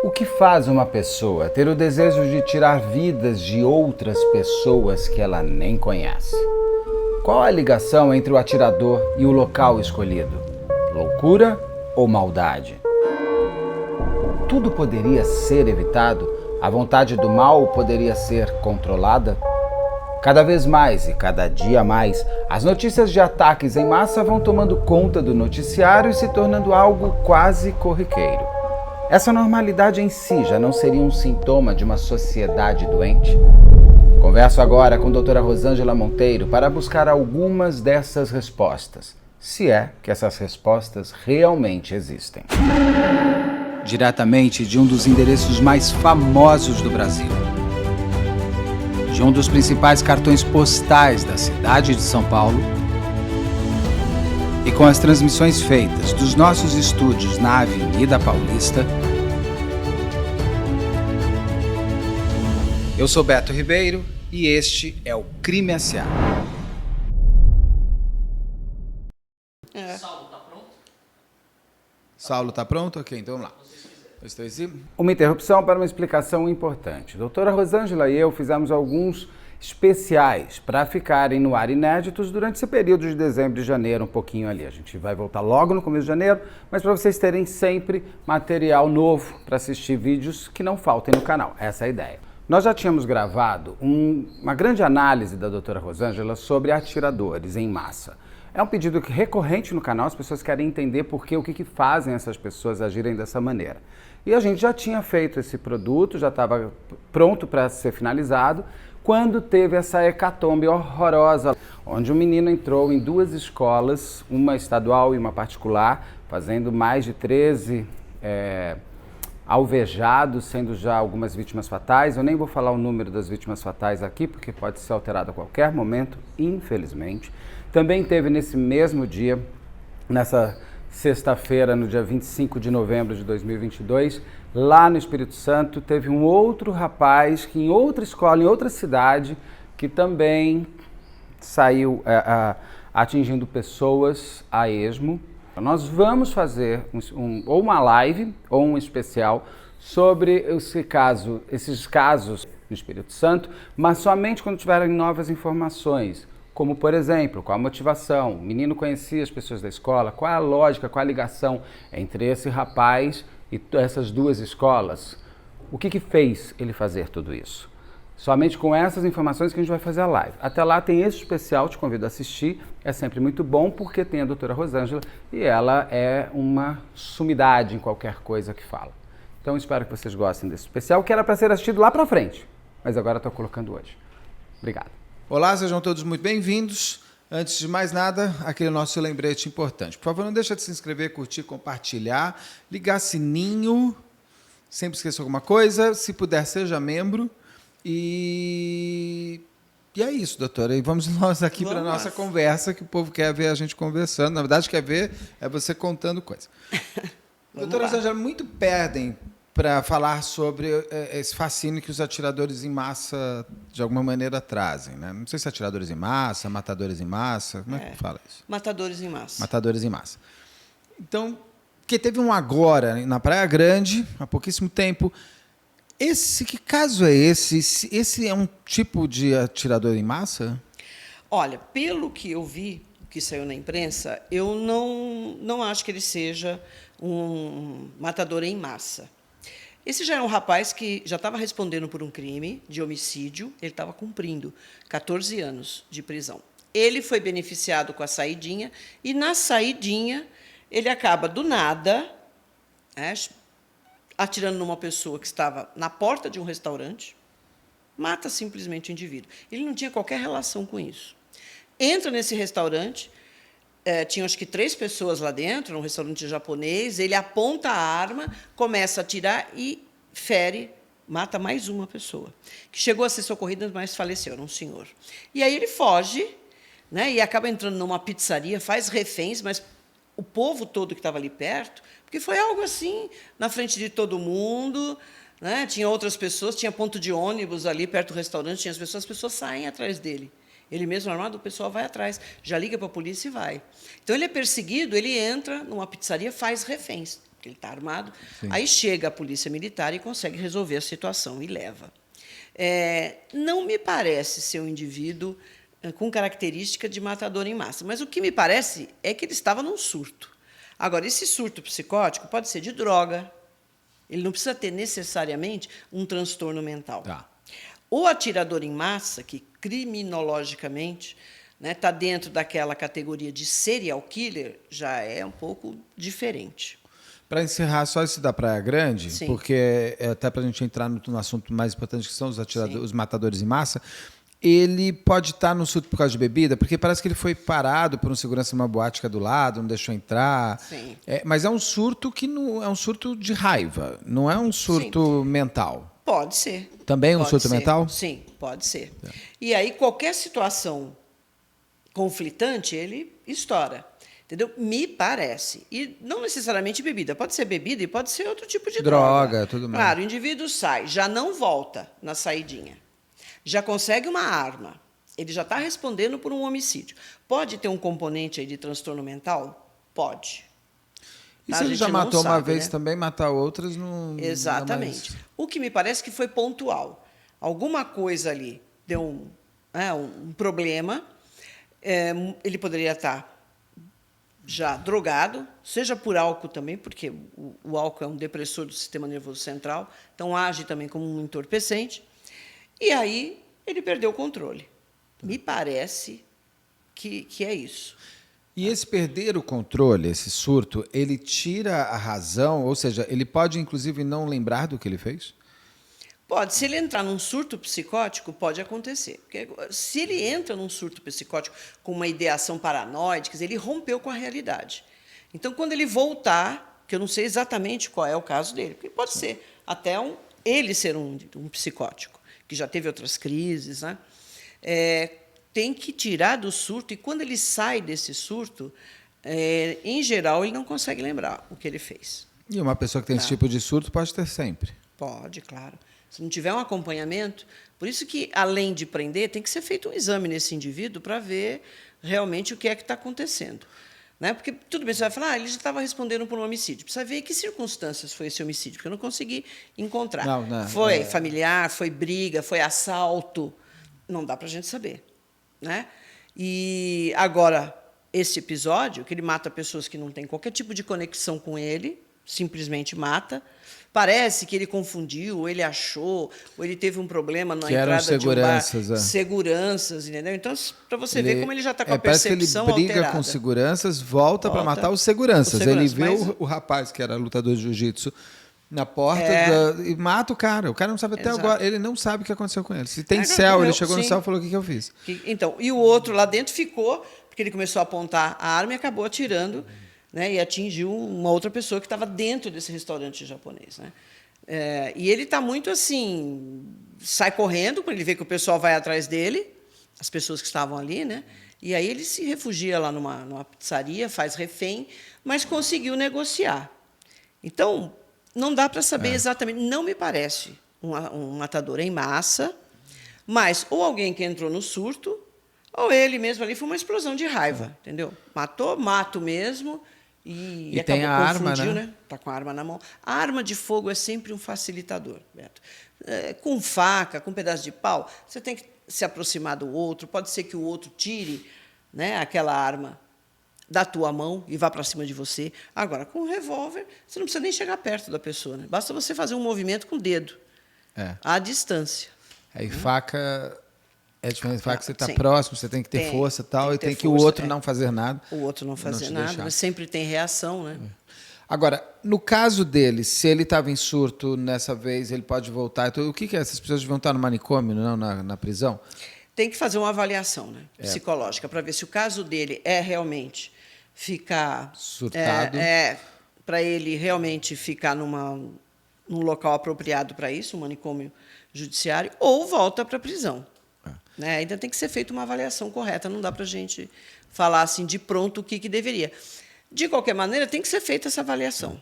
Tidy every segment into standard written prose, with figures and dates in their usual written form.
O que faz uma pessoa ter o desejo de tirar vidas de outras pessoas que ela nem conhece? Qual a ligação entre o atirador e o local escolhido? Loucura ou maldade? Tudo poderia ser evitado? A vontade do mal poderia ser controlada? Cada vez mais e cada dia mais, as notícias de ataques em massa vão tomando conta do noticiário e se tornando algo quase corriqueiro. Essa normalidade em si já não seria um sintoma de uma sociedade doente? Converso agora com a doutora Rosângela Monteiro para buscar algumas dessas respostas, se é que essas respostas realmente existem. Diretamente de um dos endereços mais famosos do Brasil, de um dos principais cartões postais da cidade de São Paulo, e com as transmissões feitas dos nossos estúdios na Avenida Paulista, eu sou Beto Ribeiro e este é o Crime S.A. Saulo, tá pronto? Saulo, tá pronto? Ok, então vamos lá. Uma interrupção para uma explicação importante. A doutora Rosângela e eu fizemos alguns especiais para ficarem no ar inéditos durante esse período de dezembro e janeiro, um pouquinho ali. A gente vai voltar logo no começo de janeiro, mas para vocês terem sempre material novo para assistir vídeos que não faltem no canal. Essa é a ideia. Nós já tínhamos gravado uma grande análise da doutora Rosângela sobre atiradores em massa. É um pedido recorrente no canal, as pessoas querem entender o que fazem essas pessoas agirem dessa maneira. E a gente já tinha feito esse produto, já estava pronto para ser finalizado, quando teve essa hecatombe horrorosa, onde um menino entrou em duas escolas, uma estadual e uma particular, fazendo mais de 13 alvejados, sendo já algumas vítimas fatais. Eu nem vou falar o número das vítimas fatais aqui, porque pode ser alterado a qualquer momento, infelizmente. Também teve nesse mesmo dia, nessa sexta-feira, no dia 25 de novembro de 2022, lá no Espírito Santo, teve um outro rapaz que em outra escola, em outra cidade, que também saiu atingindo pessoas a esmo. Nós vamos fazer ou uma live ou um especial sobre esses casos no Espírito Santo, mas somente quando tiverem novas informações. Como, por exemplo, qual a motivação? O menino conhecia as pessoas da escola? Qual a lógica, qual a ligação entre esse rapaz e essas duas escolas? O que fez ele fazer tudo isso? Somente com essas informações que a gente vai fazer a live. Até lá tem esse especial, te convido a assistir. É sempre muito bom porque tem a doutora Rosângela e ela é uma sumidade em qualquer coisa que fala. Então espero que vocês gostem desse especial, que era para ser assistido lá para frente, mas agora estou colocando hoje. Obrigado. Olá, sejam todos muito bem-vindos. Antes de mais nada, aquele nosso lembrete importante. Por favor, não deixa de se inscrever, curtir, compartilhar, ligar sininho, sempre esqueça alguma coisa. Se puder, seja membro. E é isso, doutora. E vamos nós aqui para a nossa conversa, que o povo quer ver a gente conversando. Na verdade, quer ver você contando coisa. Doutora Rosângela, muito perdem para falar sobre esse fascínio que os atiradores em massa, de alguma maneira, trazem, né? Não sei se atiradores em massa, matadores em massa, como é que fala isso? Matadores em massa. Matadores em massa. Então, porque teve um agora na Praia Grande, há pouquíssimo tempo. Que caso é esse? Esse é um tipo de atirador em massa? Olha, pelo que eu vi, que saiu na imprensa, eu não acho que ele seja um matador em massa. Esse já é um rapaz que já estava respondendo por um crime de homicídio, ele estava cumprindo 14 anos de prisão. Ele foi beneficiado com a saidinha, e na saidinha ele acaba, do nada, atirando numa pessoa que estava na porta de um restaurante, mata simplesmente o indivíduo. Ele não tinha qualquer relação com isso. Entra nesse restaurante, tinha acho que 3 pessoas lá dentro, num restaurante japonês, ele aponta a arma, começa a atirar e fere, mata mais uma pessoa, que chegou a ser socorrida, mas faleceu, era um senhor. E aí ele foge, né, e acaba entrando numa pizzaria, faz reféns, mas o povo todo que estava ali perto, porque foi algo assim, na frente de todo mundo, né, tinha outras pessoas, tinha ponto de ônibus ali perto do restaurante, tinha as pessoas saem atrás dele. Ele mesmo armado, o pessoal vai atrás, já liga para a polícia e vai. Então, ele é perseguido, ele entra numa pizzaria, faz reféns. porque ele está armado. Sim. Aí chega a polícia militar e consegue resolver a situação e leva. Não me parece ser um indivíduo com característica de matador em massa, mas o que me parece é que ele estava num surto. Agora, esse surto psicótico pode ser de droga, ele não precisa ter necessariamente um transtorno mental. Tá. O atirador em massa, que criminologicamente está dentro daquela categoria de serial killer, já é um pouco diferente. Para encerrar, só esse da Praia Grande, Sim. porque até para a gente entrar no assunto mais importante, que são os matadores em massa, ele pode estar no surto por causa de bebida, porque parece que ele foi parado por um segurança numa boate que é do lado, não deixou entrar. Sim. Mas é um surto que não é um surto de raiva, não é um surto mental. Pode ser. Também um Pode surto ser. mental? Sim, pode ser. E aí, qualquer situação conflitante, ele estoura. Entendeu? Me parece. E não necessariamente bebida. Pode ser bebida e pode ser outro tipo de droga. Tudo mais. Claro, o indivíduo sai, já não volta na saidinha. Já consegue uma arma. Ele já está respondendo por um homicídio. Pode ter um componente aí de transtorno mental? Pode. E Tá? se A ele gente já não matou uma sabe, vez né? também, matar outras não... Exatamente. O que me parece que foi pontual. Alguma coisa ali deu um problema. Ele poderia estar já drogado, seja por álcool também, porque o álcool é um depressor do sistema nervoso central, então age também como um entorpecente. E aí ele perdeu o controle. Me parece que é isso. E esse perder o controle, esse surto, ele tira a razão, ou seja, ele pode, inclusive, não lembrar do que ele fez? Pode. Se ele entrar num surto psicótico, pode acontecer. Porque se ele entra num surto psicótico com uma ideação paranoide, quer dizer, ele rompeu com a realidade. Então, quando ele voltar, que eu não sei exatamente qual é o caso dele, porque pode ser até ele ser um psicótico, que já teve outras crises, né? Tem que tirar do surto, e quando ele sai desse surto, em geral, ele não consegue lembrar o que ele fez. E uma pessoa que tem esse tipo de surto pode ter sempre. Pode, claro. Se não tiver um acompanhamento, por isso que, além de prender, tem que ser feito um exame nesse indivíduo para ver realmente o que é que está acontecendo. Né? Porque, tudo bem, você vai falar, ele já estava respondendo por um homicídio. Precisa ver em que circunstâncias foi esse homicídio, porque eu não consegui encontrar. Não, foi familiar, foi briga, foi assalto. Não dá para a gente saber. Né? E, agora, esse episódio, que ele mata pessoas que não têm qualquer tipo de conexão com ele, simplesmente mata. Parece que ele confundiu, ou ele achou, ou ele teve um problema na entrada de um bar. Seguranças, entendeu? Então, para você ver como ele já está com a percepção alterada. Parece que ele briga alterada. com seguranças, volta para matar os seguranças. Ele vê o rapaz, que era lutador de jiu-jitsu, na porta e mata o cara. O cara não sabe até agora. Ele não sabe o que aconteceu com ele. Se tem céu, ele chegou no céu e falou: o que eu fiz? Então, e o outro lá dentro ficou, porque ele começou a apontar a arma e acabou atirando, né, e atingiu uma outra pessoa que estava dentro desse restaurante japonês. Né? E ele está muito assim, sai correndo, quando ele vê que o pessoal vai atrás dele, as pessoas que estavam ali, né? E aí ele se refugia lá numa pizzaria, faz refém, mas conseguiu negociar. Então, não dá para saber exatamente, não me parece um matador em massa, mas ou alguém que entrou no surto, ou ele mesmo ali foi uma explosão de raiva, entendeu? Mato mesmo, e tem a arma, né? Está com a arma na mão. A arma de fogo é sempre um facilitador, Beto. Com faca, com um pedaço de pau, você tem que se aproximar do outro, pode ser que o outro tire, né, aquela arma da tua mão e vá para cima de você. Agora, com o revólver, você não precisa nem chegar perto da pessoa, né? Basta você fazer um movimento com o dedo, à distância. Aí faca... É diferente, faca, você está Sim. próximo, você tem que ter força tal, e tem que o força, outro não fazer nada. O outro não fazer nada, mas sempre tem reação, né? Agora, no caso dele, se ele estava em surto nessa vez, ele pode voltar. Então, o que é? Essas pessoas vão estar no manicômio, não na prisão? Tem que fazer uma avaliação, né, psicológica, para ver se o caso dele é realmente ficar... Surtado. Para ele realmente ficar num local apropriado para isso, um manicômio judiciário, ou volta para a prisão. Né? Ainda tem que ser feita uma avaliação correta, não dá para a gente falar assim de pronto o que deveria. De qualquer maneira, tem que ser feita essa avaliação.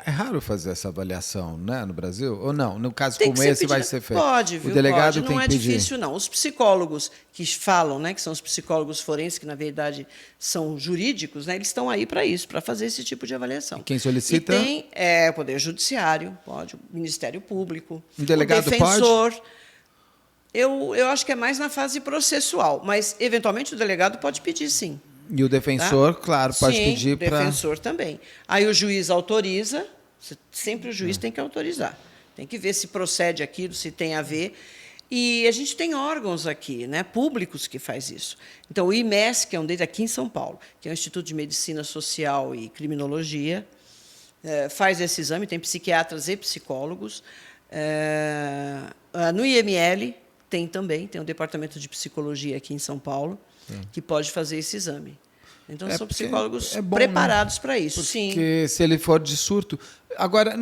É raro fazer essa avaliação, né, no Brasil? Ou não? No caso Tem como esse vai ser feito? Pode, viu? O delegado pode. tem Não que é pedir. difícil, não. Os psicólogos que falam, né, que são os psicólogos forenses, que na verdade são jurídicos, né, eles estão aí para isso, para fazer esse tipo de avaliação. E quem solicita? E tem o Poder Judiciário, pode, o Ministério Público, o delegado o defensor. pode? Eu acho que é mais na fase processual, mas eventualmente o delegado pode pedir, sim. E o defensor, claro, pode Sim, pedir para... o defensor também. Aí o juiz autoriza, sempre o juiz tem que autorizar. Tem que ver se procede aquilo, se tem a ver. E a gente tem órgãos aqui, né, públicos, que faz isso. Então, o IMES, que é um deles aqui em São Paulo, que é o Instituto de Medicina Social e Criminologia, faz esse exame, tem psiquiatras e psicólogos. No IML tem também, tem um departamento de psicologia aqui em São Paulo, que pode fazer esse exame. Então, são psicólogos bom, preparados para isso. Porque se ele for de surto... Agora,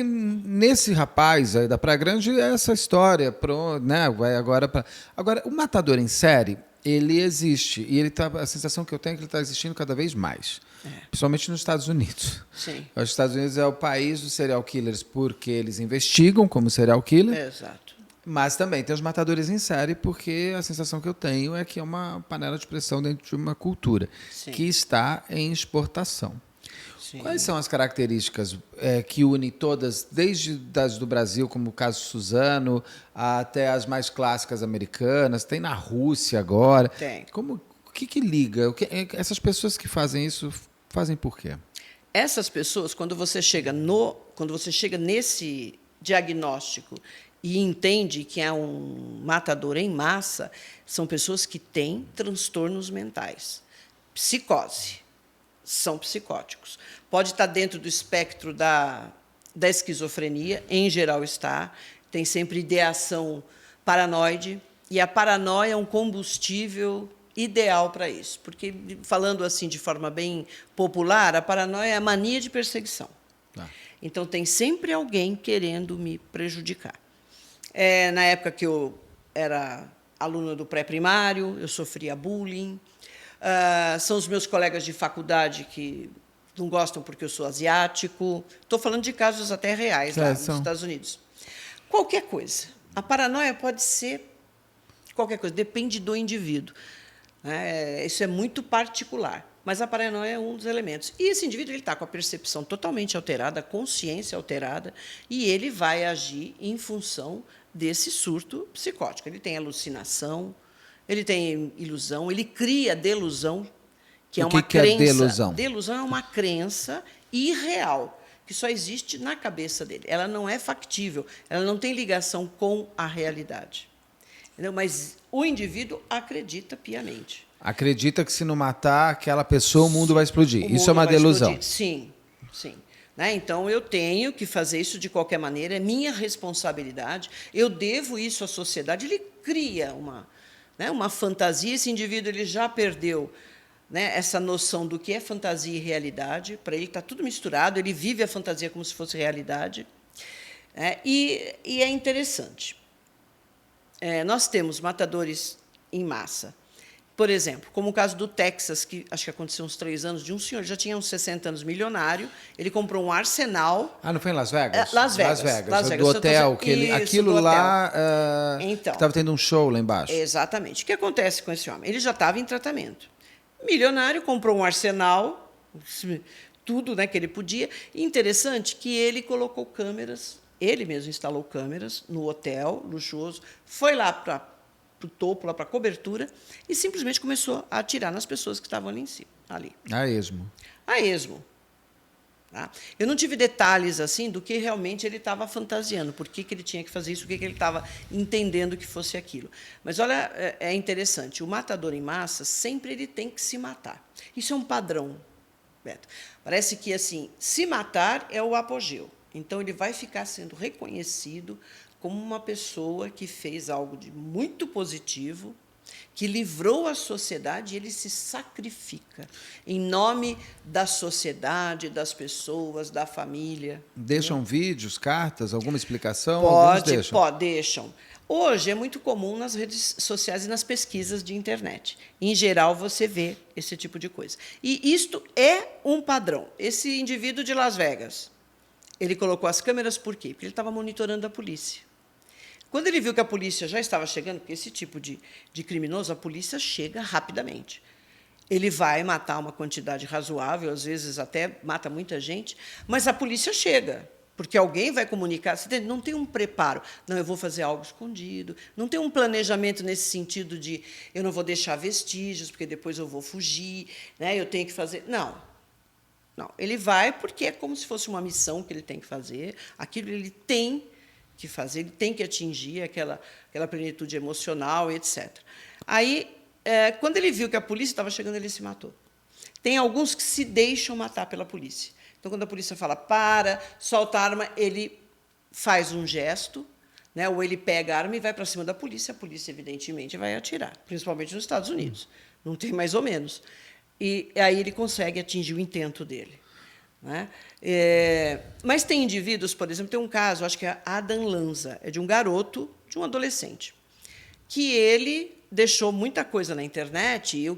nesse rapaz aí da Praia Grande, é essa história, né? Vai agora para... Agora, o matador em série, ele existe. E ele a sensação que eu tenho é que ele está existindo cada vez mais. Principalmente nos Estados Unidos. Sim. Os Estados Unidos é o país dos serial killers porque eles investigam como serial killer. Exato. Mas também tem os matadores em série, porque a sensação que eu tenho é que é uma panela de pressão dentro de uma cultura que está em exportação. Sim. Quais são as características que unem todas, desde das do Brasil, como o caso Suzano, até as mais clássicas americanas? Tem na Rússia agora. Tem. O que liga? Essas pessoas que fazem isso fazem por quê? Essas pessoas, quando você chega nesse diagnóstico e entende que é um matador em massa, são pessoas que têm transtornos mentais. Psicose. São psicóticos. Pode estar dentro do espectro da esquizofrenia, em geral está. Tem sempre ideação paranoide, e a paranoia é um combustível ideal para isso. Porque, falando assim de forma bem popular, a paranoia é a mania de perseguição. Então, tem sempre alguém querendo me prejudicar. Na época que eu era aluna do pré-primário, eu sofria bullying. São os meus colegas de faculdade que não gostam porque eu sou asiático. Estou falando de casos até reais lá nos Estados Unidos. Qualquer coisa. A paranoia pode ser qualquer coisa, depende do indivíduo. Isso é muito particular. Mas a paranoia é um dos elementos. E esse indivíduo está com a percepção totalmente alterada, a consciência alterada, e ele vai agir em função desse surto psicótico. Ele tem alucinação, ele tem ilusão, ele cria delusão, que é uma crença. O que é delusão? Delusão é uma crença irreal, que só existe na cabeça dele. Ela não é factível, ela não tem ligação com a realidade. Entendeu? Mas o indivíduo acredita piamente. Acredita que se não matar aquela pessoa, o mundo vai explodir. Isso é uma delusão. Sim, sim. Então, eu tenho que fazer isso de qualquer maneira, é minha responsabilidade, eu devo isso à sociedade. Ele cria uma fantasia, esse indivíduo ele já perdeu, essa noção do que é fantasia e realidade, para ele está tudo misturado, ele vive a fantasia como se fosse realidade. E é interessante. Nós temos matadores em massa. Por exemplo, como o caso do Texas, que acho que aconteceu uns 3 anos, de um senhor, já tinha uns 60 anos, milionário, ele comprou um arsenal... não foi em Las Vegas? Las Vegas. Do hotel, aquilo lá, então, estava tendo um show lá embaixo. Exatamente. O que acontece com esse homem? Ele já estava em tratamento. Milionário, comprou um arsenal, tudo que ele podia. E interessante que ele colocou câmeras, ele mesmo instalou câmeras no hotel luxuoso, foi lá para o topo, lá para a cobertura, e simplesmente começou a atirar nas pessoas que estavam ali em cima. A esmo. A esmo. Eu não tive detalhes assim do que realmente ele estava fantasiando, por que ele tinha que fazer isso, o que ele estava entendendo que fosse aquilo. Mas, olha, é interessante, o matador em massa sempre ele tem que se matar. Isso é um padrão, Beto. Parece que assim, se matar é o apogeu. Então, ele vai ficar sendo reconhecido como uma pessoa que fez algo de muito positivo, que livrou a sociedade, e ele se sacrifica em nome da sociedade, das pessoas, da família. Deixam vídeos, cartas, alguma explicação? Deixam. Hoje é muito comum nas redes sociais e nas pesquisas de internet. Em geral, você vê esse tipo de coisa. E isto é um padrão. Esse indivíduo de Las Vegas, ele colocou as câmeras por quê? Porque ele estava monitorando a polícia. Quando ele viu que a polícia já estava chegando, porque esse tipo de criminoso, a polícia chega rapidamente. Ele vai matar uma quantidade razoável, às vezes até mata muita gente, mas a polícia chega, porque alguém vai comunicar. Não tem um preparo. Não, eu vou fazer algo escondido. Não tem um planejamento nesse sentido de eu não vou deixar vestígios, porque depois eu vou fugir, né? Eu tenho que fazer. Não. Ele vai porque é como se fosse uma missão que ele tem que fazer, aquilo ele tem que fazer, ele tem que atingir aquela plenitude emocional, etc. Aí, quando ele viu que a polícia estava chegando, ele se matou. Tem alguns que se deixam matar pela polícia. Então, quando a polícia fala, para, solta a arma, ele faz um gesto, né, ou ele pega a arma e vai para cima da polícia. A polícia, evidentemente, vai atirar, principalmente nos Estados Unidos. Não tem mais ou menos. E aí ele consegue atingir o intento dele. Né? Mas tem indivíduos, por exemplo, tem um caso, acho que é Adam Lanza, é de um garoto, de um adolescente, que ele deixou muita coisa na internet, e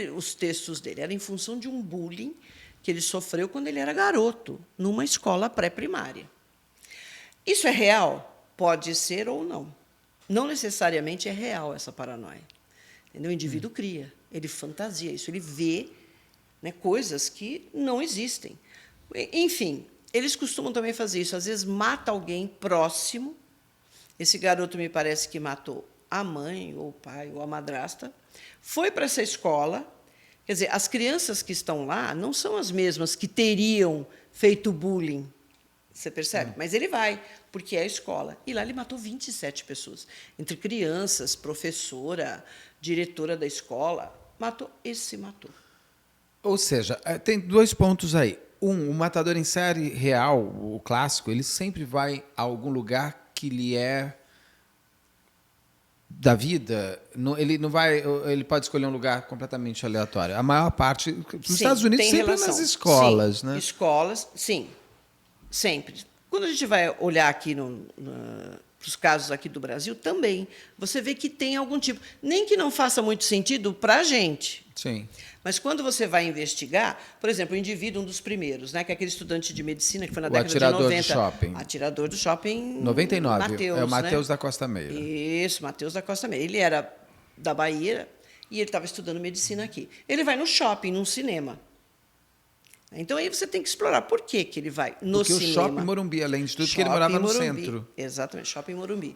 os textos dele eram em função de um bullying que ele sofreu quando ele era garoto, numa escola pré-primária. Isso é real? Pode ser ou não. Não necessariamente é real essa paranoia. Entendeu? O indivíduo cria, ele fantasia isso, ele vê, né, coisas que não existem. Enfim, eles costumam também fazer isso. Às vezes, mata alguém próximo. Esse garoto, me parece que matou a mãe, ou o pai, ou a madrasta. Foi para essa escola. Quer dizer, as crianças que estão lá não são as mesmas que teriam feito bullying. Você percebe? Mas ele vai, porque é a escola. E lá ele matou 27 pessoas. Entre crianças, professora, diretora da escola. Esse matou. Ou seja, tem 2 pontos aí. O matador em série real, o clássico, ele sempre vai a algum lugar que lhe é da vida. Ele não vai, ele pode escolher um lugar completamente aleatório. A maior parte nos Estados Unidos sempre relação. Nas escolas, sim, né? Escolas, sim, sempre. Quando a gente vai olhar aqui para os casos aqui do Brasil, também você vê que tem algum tipo, nem que não faça muito sentido para a gente. Sim. Mas quando você vai investigar, por exemplo, o indivíduo, um dos primeiros, né, que é aquele estudante de medicina que foi na década de 90. Do shopping. Atirador do shopping. 99. Mateus, é o Mateus, né? Da Costa Meira. Isso, Mateus da Costa Meira. Ele era da Bahia e ele estava estudando medicina aqui. Ele vai no shopping, num cinema. Então aí você tem que explorar por que ele vai no cinema. Porque o Shopping Morumbi, além de tudo, porque ele morava no centro. Exatamente, Shopping Morumbi.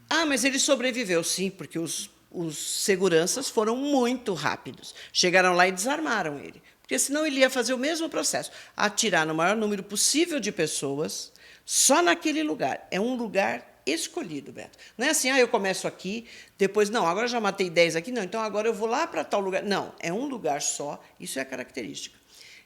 Ah, mas ele sobreviveu, sim, porque os seguranças foram muito rápidos. Chegaram lá e desarmaram ele. Porque senão ele ia fazer o mesmo processo. Atirar no maior número possível de pessoas, só naquele lugar. É um lugar escolhido, Beto. Não é assim, eu começo aqui, depois, não, agora já matei 10 aqui, não, então agora eu vou lá para tal lugar. Não, é um lugar só, isso é a característica.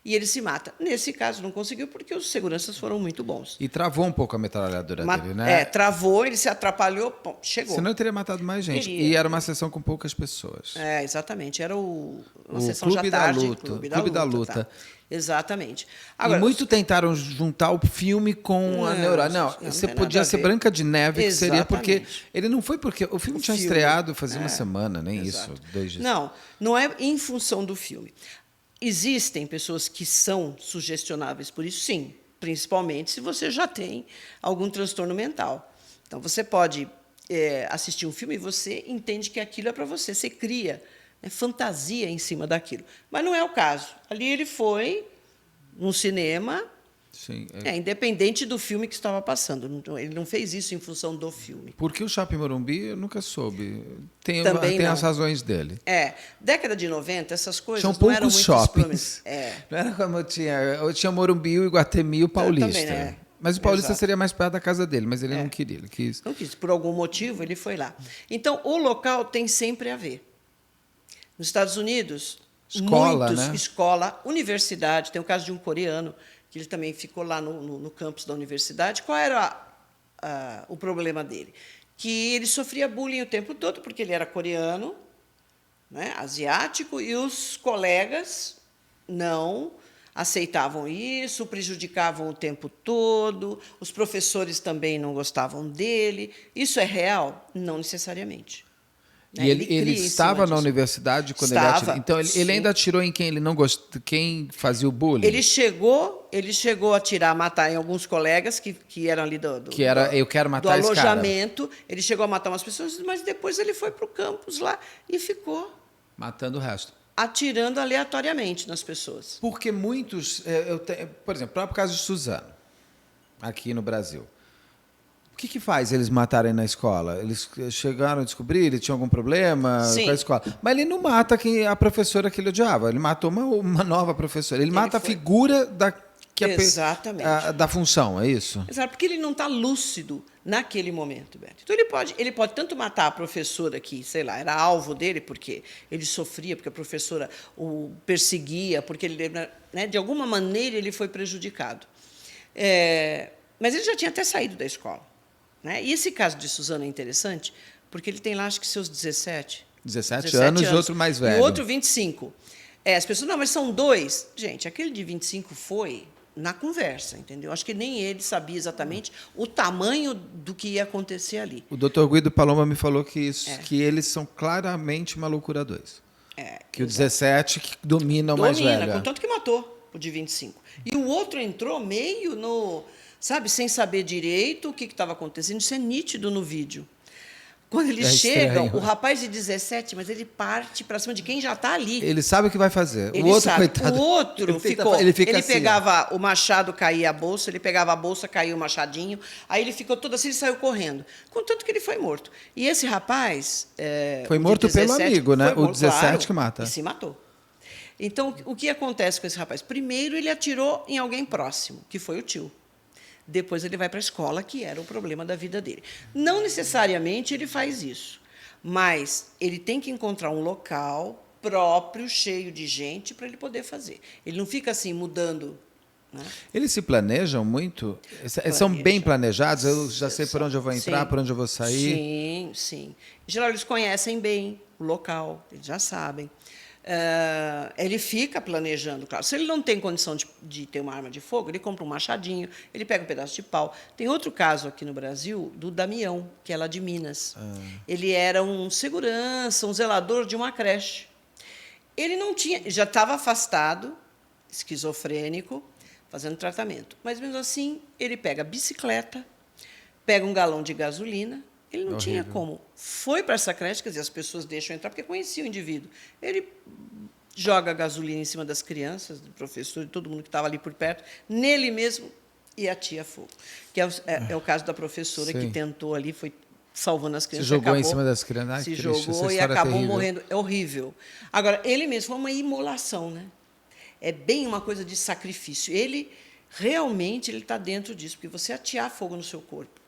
E ele se mata. Nesse caso, não conseguiu, porque os seguranças foram muito bons. E travou um pouco a metralhadora dele, né? Travou, ele se atrapalhou, bom, chegou. Senão ele teria matado mais gente. E era uma sessão com poucas pessoas. Exatamente. Era uma sessão Clube já tarde. Clube da Luta. Tá. Exatamente. Agora, e muito tentaram juntar o filme com a neurose. Não, você podia ser Branca de Neve, que seria porque... Ele não foi porque... O filme tinha estreado fazia uma semana, nem exato. Isso. 2 dias. Não é em função do filme. Existem pessoas que são sugestionáveis por isso, sim, principalmente se você já tem algum transtorno mental. Então, você pode assistir um filme e você entende que aquilo é para você, você cria fantasia em cima daquilo. Mas não é o caso. Ali ele foi num cinema, sim, independente do filme que estava passando. Ele não fez isso em função do filme. Porque o Shopping Morumbi, eu nunca soube. Tem as razões dele. Década de 90, essas coisas tinham não eram muito shoppings. Não era como eu tinha Morumbi, o Iguatemi e o Paulista. Também, né? Mas o Paulista seria mais perto da casa dele, mas ele não queria. Ele quis. Não quis. Por algum motivo, ele foi lá. Então, o local tem sempre a ver. Nos Estados Unidos, escola, universidade. Tem o caso de um coreano, que ele também ficou lá no campus da universidade. Qual era o problema dele? Que ele sofria bullying o tempo todo, porque ele era coreano, né, asiático, e os colegas não aceitavam isso, prejudicavam o tempo todo, os professores também não gostavam dele. Isso é real? Não necessariamente. E ele estava na universidade quando ele atirou? Então, ele ainda atirou em quem ele não gostou, quem fazia o bullying? Ele chegou a atirar, matar em alguns colegas que eram ali eu quero matar do alojamento. Ele chegou a matar umas pessoas, mas depois ele foi para o campus lá e ficou... matando o resto. Atirando aleatoriamente nas pessoas. Porque muitos... por exemplo, o próprio caso de Suzano, aqui no Brasil. O que faz eles matarem na escola? Eles chegaram a descobrir, ele tinha algum problema com a escola. Mas ele não mata a professora que ele odiava. Ele matou uma nova professora. Ele mata a figura Exatamente. Da função, é isso? Exato, porque ele não está lúcido naquele momento, Beto. Então, ele pode tanto matar a professora que, sei lá, era alvo dele, porque ele sofria, porque a professora o perseguia, porque ele, né, de alguma maneira ele foi prejudicado. Mas ele já tinha até saído da escola. Né? E esse caso de Suzano é interessante, porque ele tem lá, acho que seus 17 anos e outro mais velho. E o outro 25. As pessoas, não, mas são dois. Gente, aquele de 25 foi na conversa, entendeu? Acho que nem ele sabia exatamente o tamanho do que ia acontecer ali. O Dr. Guido Paloma me falou que eles são claramente uma loucura dois. Que o 17 que domina o mais velho. Contanto que matou o de 25. E o outro entrou meio no... Sabe, sem saber direito o que estava acontecendo. Isso é nítido no vídeo. Quando eles chegam, o rapaz de 17, mas ele parte para cima de quem já está ali. Ele sabe o que vai fazer. O outro, coitado. O outro ele assim, pegava o machado, caía a bolsa, ele pegava a bolsa, caía o machadinho, aí ele ficou todo assim e saiu correndo. Contanto que ele foi morto. E esse rapaz... foi morto 17, pelo amigo, né? O 17 claro, que mata. E se matou. Então, o que acontece com esse rapaz? Primeiro, ele atirou em alguém próximo, que foi o tio. Depois ele vai para a escola, que era o problema da vida dele. Não necessariamente ele faz isso, mas ele tem que encontrar um local próprio, cheio de gente, para ele poder fazer. Ele não fica assim, mudando. Né? Eles se planejam muito? São bem planejados? Eu já sei por onde eu vou entrar, por onde eu vou sair? Sim, sim. Em geral, eles conhecem bem o local, eles já sabem. Ele fica planejando, claro. Se ele não tem condição de ter uma arma de fogo, ele compra um machadinho, ele pega um pedaço de pau. Tem outro caso aqui no Brasil, do Damião, que é lá de Minas. Ele era um segurança, um zelador de uma creche. Ele não tinha, já estava afastado, esquizofrênico, fazendo tratamento. Mas, mesmo assim, ele pega a bicicleta, pega um galão de gasolina. Ele não tinha como. Foi para essa creche, quer dizer, as pessoas deixam entrar porque conheciam o indivíduo. Ele joga gasolina em cima das crianças, do professor, de todo mundo que estava ali por perto, nele mesmo, e atia fogo. Que é o caso da professora que tentou ali, foi salvando as crianças. Se jogou em cima das crianças? Se jogou e acabou morrendo. É horrível. Agora, ele mesmo foi uma imolação, né? É bem uma coisa de sacrifício. Ele realmente está dentro disso, porque você atear fogo no seu corpo,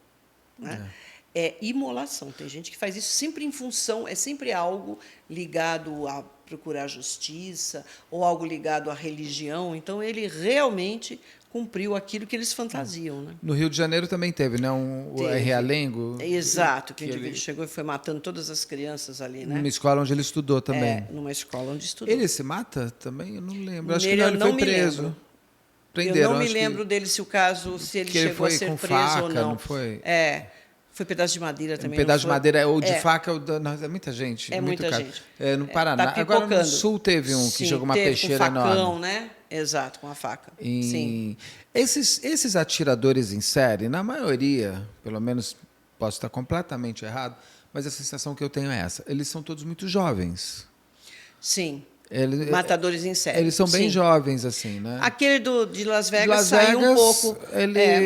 né? É imolação. Tem gente que faz isso sempre em função, é sempre algo ligado a procurar justiça ou algo ligado à religião. Então, ele realmente cumpriu aquilo que eles fantasiam. Né? No Rio de Janeiro também teve, né? O Realengo. Exato, que o indivíduo chegou e foi matando todas as crianças ali. Né? Numa escola onde ele estudou também. Numa escola onde estudou. Ele se mata também? Eu não lembro. Acho que não, ele foi preso. Prenderam, eu não me lembro dele se ele chegou a ser preso faca, ou não. Não foi? Foi pedaço de madeira também. Pedaço de madeira ou de faca. É muita gente. É muita caro. gente. No Paraná. Tá agora no Sul teve um que jogou uma peixeira com facão, enorme. Né? Exato, com a faca. Sim. Esses atiradores em série, na maioria, pelo menos posso estar completamente errado, mas a sensação que eu tenho é essa. Eles são todos muito jovens. Sim. Matadores em série. Eles são bem jovens, assim, né? Aquele de Las Vegas saiu um pouco.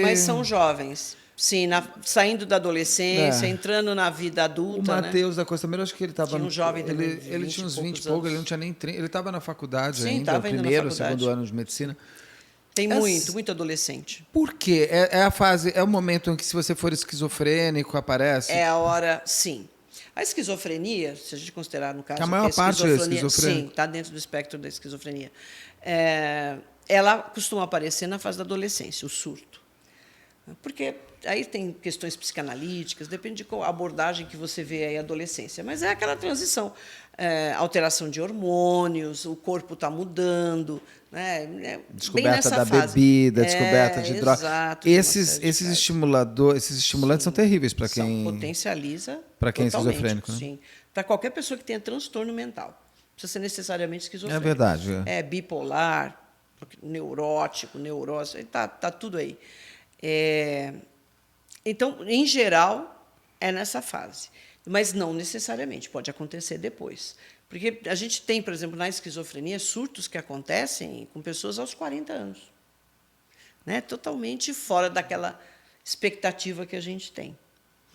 Mas são jovens. Sim, saindo da adolescência, entrando na vida adulta. O Matheus da Costa Meira, acho que ele estava... Tinha um jovem também, ele tinha uns 20 e pouco, ele não tinha nem 30. Ele estava na faculdade ainda, estava ainda primeiro, segundo ano de medicina. Tem muito adolescente. Por quê? É a fase, é o momento em que, se você for esquizofrênico, aparece? É a hora, sim. A esquizofrenia, se a gente considerar, no caso... Que a maior parte é esquizofrenia. Sim, está dentro do espectro da esquizofrenia. Ela costuma aparecer na fase da adolescência, o surto. Porque aí tem questões psicanalíticas, depende de qual abordagem que você vê aí a adolescência. Mas é aquela transição, alteração de hormônios, o corpo está mudando, né? Descoberta da bebida, descoberta de droga. Exato, esses estimulantes são terríveis para quem potencializa para quem é esquizofrênico, né? Sim, para qualquer pessoa que tenha transtorno mental. Não precisa ser necessariamente esquizofrênico. É verdade. É bipolar, neurótico, neurose, tá tudo aí. Então, em geral, é nessa fase. Mas não necessariamente, pode acontecer depois. Porque a gente tem, por exemplo, na esquizofrenia, surtos que acontecem com pessoas aos 40 anos. Né? Totalmente fora daquela expectativa que a gente tem.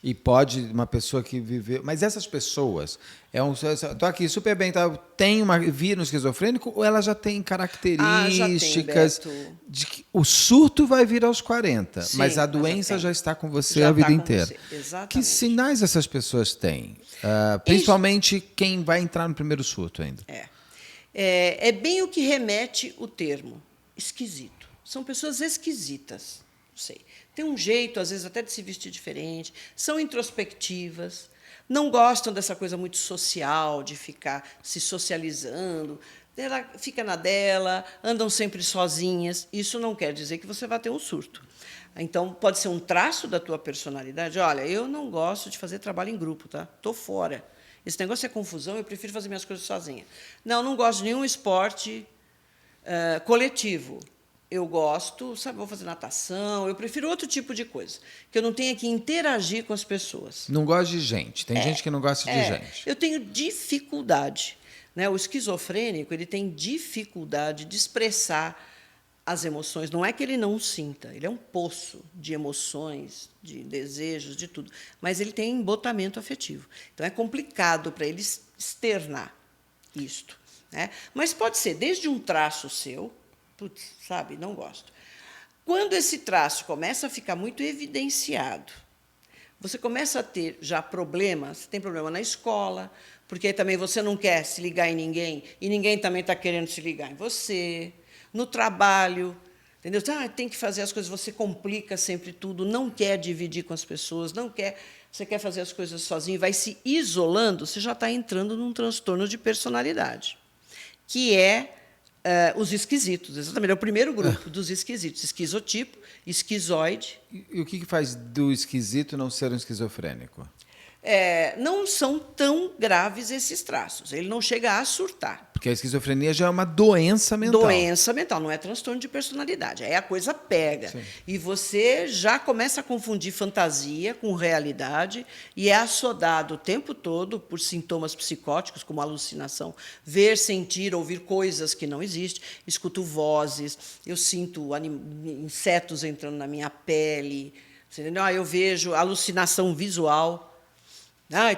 E pode uma pessoa que viveu... Mas essas pessoas... Estou aqui super bem, tá? Tem vírus esquizofrênico ou ela já tem características já tem, de que o surto vai vir aos 40, Sim, mas a doença já está com você já a vida com inteira. você. Exatamente. Que sinais essas pessoas têm? Principalmente quem vai entrar no primeiro surto ainda. É bem o que remete o termo, esquisito. São pessoas esquisitas, não sei. Tem um jeito, às vezes, até de se vestir diferente, são introspectivas, não gostam dessa coisa muito social, de ficar se socializando, ela fica na dela, andam sempre sozinhas. Isso não quer dizer que você vai ter um surto. Então, pode ser um traço da tua personalidade. Olha, eu não gosto de fazer trabalho em grupo, tá? Estou fora. Esse negócio é confusão, eu prefiro fazer minhas coisas sozinha. Não gosto de nenhum esporte coletivo. Eu gosto, vou fazer natação, eu prefiro outro tipo de coisa, que eu não tenha que interagir com as pessoas. Não gosto de gente. Tem gente que não gosta de gente. Eu tenho dificuldade. Né? O esquizofrênico ele tem dificuldade de expressar as emoções. Não é que ele não sinta, ele é um poço de emoções, de desejos, de tudo. Mas ele tem embotamento afetivo. Então, é complicado para ele externar isto. Né? Mas pode ser desde um traço seu, putz, sabe, não gosto. Quando esse traço começa a ficar muito evidenciado, você começa a ter já problemas, você tem problema na escola, porque aí também você não quer se ligar em ninguém, e ninguém também está querendo se ligar em você, no trabalho, entendeu? Tem que fazer as coisas, você complica sempre tudo, não quer dividir com as pessoas, você quer fazer as coisas sozinho, vai se isolando, você já está entrando num transtorno de personalidade, que é os esquisitos, exatamente. É o primeiro grupo dos esquisitos. Esquizotipo, esquizoide. E o que faz do esquisito não ser um esquizofrênico? Não são tão graves esses traços. Ele não chega a surtar. Porque a esquizofrenia já é uma doença mental. Doença mental, não é transtorno de personalidade. Aí a coisa pega. Sim. E você já começa a confundir fantasia com realidade e é assodado o tempo todo por sintomas psicóticos, como alucinação, ver, sentir, ouvir coisas que não existem. Escuto vozes, eu sinto insetos entrando na minha pele. Entendeu? Eu vejo alucinação visual.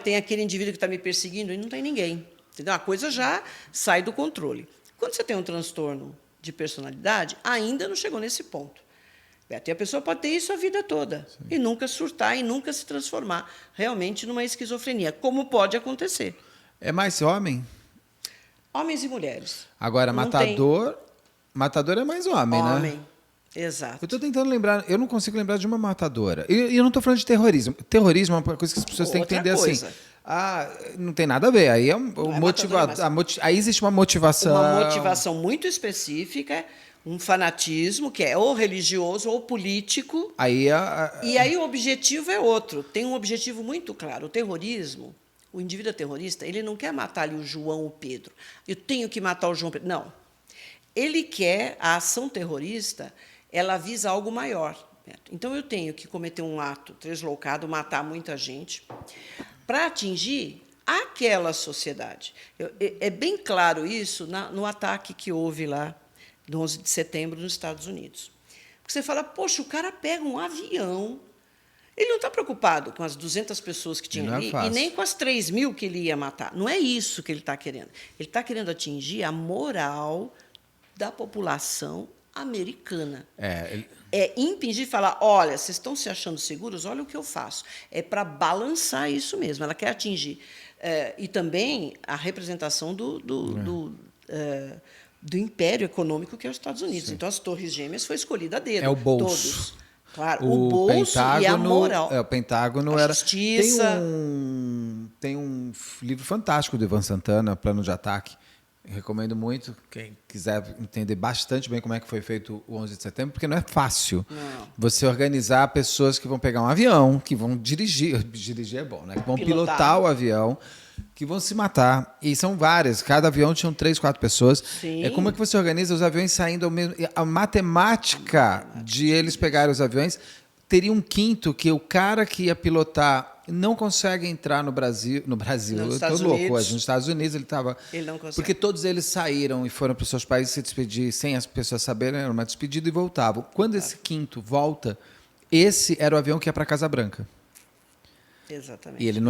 Tem aquele indivíduo que está me perseguindo e não tem ninguém. Entendeu? A coisa já sai do controle. Quando você tem um transtorno de personalidade, ainda não chegou nesse ponto. Até a pessoa pode ter isso a vida toda. Sim. E nunca surtar e nunca se transformar realmente numa esquizofrenia, como pode acontecer. É mais homem? Homens e mulheres. Agora, matador é mais homem, né? Homem. Exato. Eu estou tentando lembrar, eu não consigo lembrar de uma matadora. E eu não estou falando de terrorismo. Terrorismo é uma coisa que as pessoas têm que entender assim. Não tem nada a ver. Aí aí existe uma motivação. Uma motivação muito específica, um fanatismo, que é ou religioso ou político. E aí o objetivo é outro. Tem um objetivo muito claro. O terrorismo, o indivíduo terrorista, ele não quer matar ali o João ou o Pedro. Eu tenho que matar o João Pedro. Não. Ele quer, a ação terrorista, ela visa algo maior. Então, eu tenho que cometer um ato deslocado, matar muita gente, para atingir aquela sociedade. É bem claro isso no ataque que houve lá, no 11 de setembro, nos Estados Unidos. Porque você fala, poxa, o cara pega um avião, ele não está preocupado com as 200 pessoas que tinham ali, e nem com as 3.000 que ele ia matar. Não é isso que ele está querendo. Ele está querendo atingir a moral da população americana. É impingir e falar, olha, vocês estão se achando seguros? Olha o que eu faço. É para balançar isso mesmo. Ela quer atingir. E também a representação do império econômico que é os Estados Unidos. Sim. Então, as Torres Gêmeas foi escolhida a dedo. É o bolso. Todos. Claro, o bolso e a moral. O Pentágono a era... justiça. Tem um livro fantástico do Ivan Santana, Plano de Ataque. Recomendo muito, quem quiser entender bastante bem como é que foi feito o 11 de setembro, porque não é fácil você organizar pessoas que vão pegar um avião, que vão dirigir é bom, né? Que vão pilotar o avião, que vão se matar. E são várias, cada avião tinha 3, 4 pessoas. Sim. Como é que você organiza os aviões saindo ao mesmo... A matemática de eles pegarem os aviões teria um quinto que o cara que ia pilotar não consegue entrar no Brasil, eu estou louco, nos Estados Unidos ele estava... Ele não consegue. Porque todos eles saíram e foram para os seus países se despedir sem as pessoas saberem, era uma despedida e voltavam. Quando esse quinto volta, esse era o avião que ia para Casa Branca. Exatamente. E ele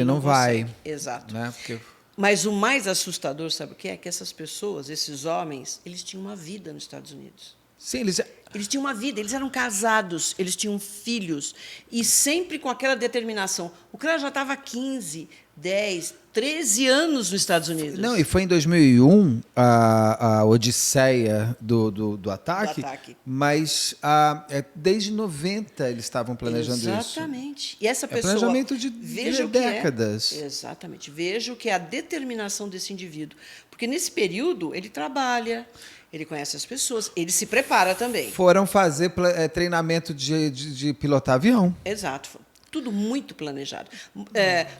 não vai. Consegue. Exato. Né? Porque... Mas o mais assustador, sabe o que é? Que essas pessoas, esses homens, eles tinham uma vida nos Estados Unidos. Sim, eles tinham uma vida, eles eram casados, eles tinham filhos, e sempre com aquela determinação. O cara já estava 15, 10, 13 anos nos Estados Unidos. Não, e foi em 2001 a odisseia do ataque, mas desde 90 eles estavam planejando isso. Exatamente. E essa pessoa... planejamento de décadas. Exatamente. Veja o que é a determinação desse indivíduo. Porque, nesse período, ele trabalha... Ele conhece as pessoas, ele se prepara também. Foram fazer treinamento de pilotar avião. Exato. Tudo muito planejado.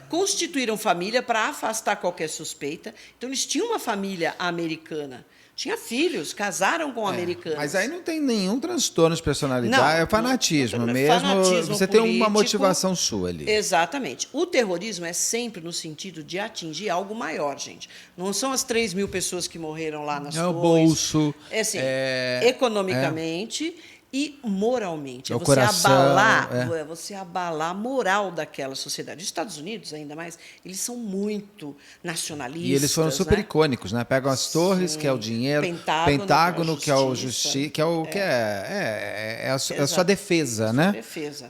Constituíram família para afastar qualquer suspeita. Então, eles tinham uma família americana. Tinha filhos, casaram com americanos. Mas aí não tem nenhum transtorno de personalidade, é fanatismo mesmo. Fanatismo você político, tem uma motivação sua ali. Exatamente. O terrorismo é sempre no sentido de atingir algo maior, gente. Não são as 3 mil pessoas que morreram lá nas torres. É o bolso. É assim, economicamente... E moralmente, o coração, você abalar a moral daquela sociedade. Os Estados Unidos, ainda mais, eles são muito nacionalistas. E eles foram super icônicos, né? Pegam as torres, que é o dinheiro, Pentágono, que é o justiça, que é a sua defesa, né?